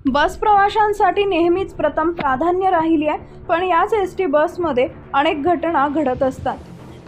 बस प्रवाशांसाठी नेहमीच प्रथम प्राधान्य राहिली आहे, पण याच एसटी बसमध्ये अनेक घटना घडत असतात।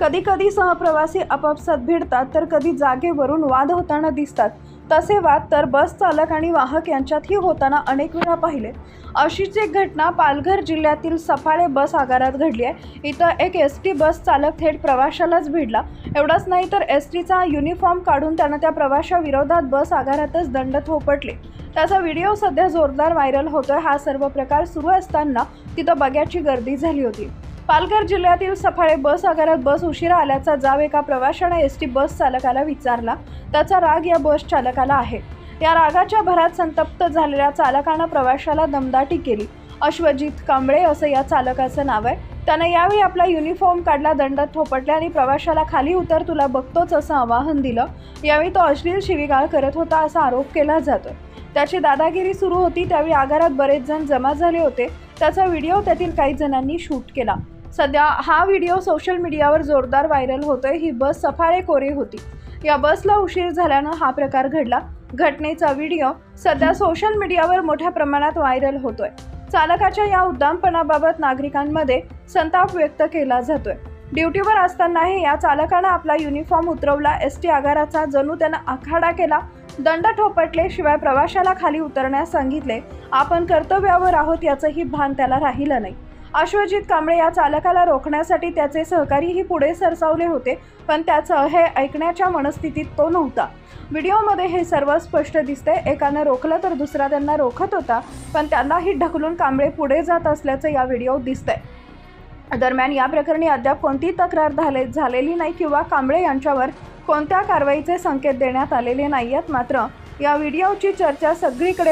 कधी कधी सहप्रवासी आपापसात भिडतात, तर कधी जागेवरून वाद होताना दिसतात। तसे वाद तर बस चालक आणि वाहक यांच्यातही होताना अनेक वेळा पाहिले। अशीच एक घटना पालघर जिल्ह्यातील सफाळे बस आगारात घडली आहे। इथं एक एसटी बस चालक थेट प्रवाशालाच भिडला। एवढंच नाही तर एसटीचा युनिफॉर्म काढून त्यानं त्या प्रवाशाविरोधात बस आगारातच दंड थोपटले। त्याचा व्हिडिओ सध्या जोरदार व्हायरल होतोय। हा सर्व प्रकार सुरू असताना तिथं बघ्याची गर्दी झाली होती। पालघर जिल्ह्यातील सफाळे बस आगारात बस उशिरा आल्याचा जाब एका प्रवाशाने एसटी बस चालकाला विचारला। त्याचा राग या बस चालकाला आहे। या रागाच्या भरात संतप्त झालेल्या चालकानं प्रवाशाला दमदाटी केली। अश्वजित कांबळे असं या चालकाचं नाव आहे। त्याने यावेळी आपला युनिफॉर्म काढला, दंड थोपटले आणि प्रवाशाला खाली उतर, तुला बघतोच असं आवाहन दिलं। यावेळी तो अश्लील शिवीगाळ करत होता असा आरोप केला जातोय। त्याची दादागिरी सुरू होती। त्यावेळी आगारात बरेच जण जमा झाले होते। त्याचा व्हिडिओ त्यातील काही जणांनी शूट केला। सध्या हा व्हिडिओ सोशल मीडियावर जोरदार व्हायरल होतोय। ही बस सफाळे कोरे होती। या बसला उशीर झाल्यानं हा प्रकार घडला। घटनेचा व्हिडिओ सध्या सोशल मीडियावर मोठ्या प्रमाणात व्हायरल होतोय। चालकाच्या या उद्दामपणाबाबत नागरिकांमध्ये संताप व्यक्त केला जातोय। ड्युटीवर असतानाही या चालकानं आपला युनिफॉर्म उतरवला। एसटी आगाराचा जणू त्यानं आखाडा केला। दंड ठोपटले, शिवाय प्रवाशाला खाली उतरण्यास सांगितले। आपण कर्तव्यावर आहोत याचंही भान त्याला राहिलं नाही। अश्वजित कांबळे या चालकाला रोखण्यासाठी त्याचे सहकारीही पुढे सरसावले होते, पण त्याचं हे ऐकण्याच्या मनस्थितीत तो नव्हता। व्हिडिओमध्ये हे सर्व स्पष्ट दिसते। एकानं रोखलं तर दुसरा त्यांना रोखत होता, पण त्यांनाही ढकलून कांबळे पुढे जात असल्याचं या व्हिडिओत दिसतंय। दरम्यान या प्रकरणी अद्याप कोणतीही तक्रार झालेली नाही किंवा कांबळे यांच्यावर कोणत्या कारवाईचे संकेत देण्यात आलेले नाहीयेत। मात्र या व्हिडिओची चर्चा सगळीकडे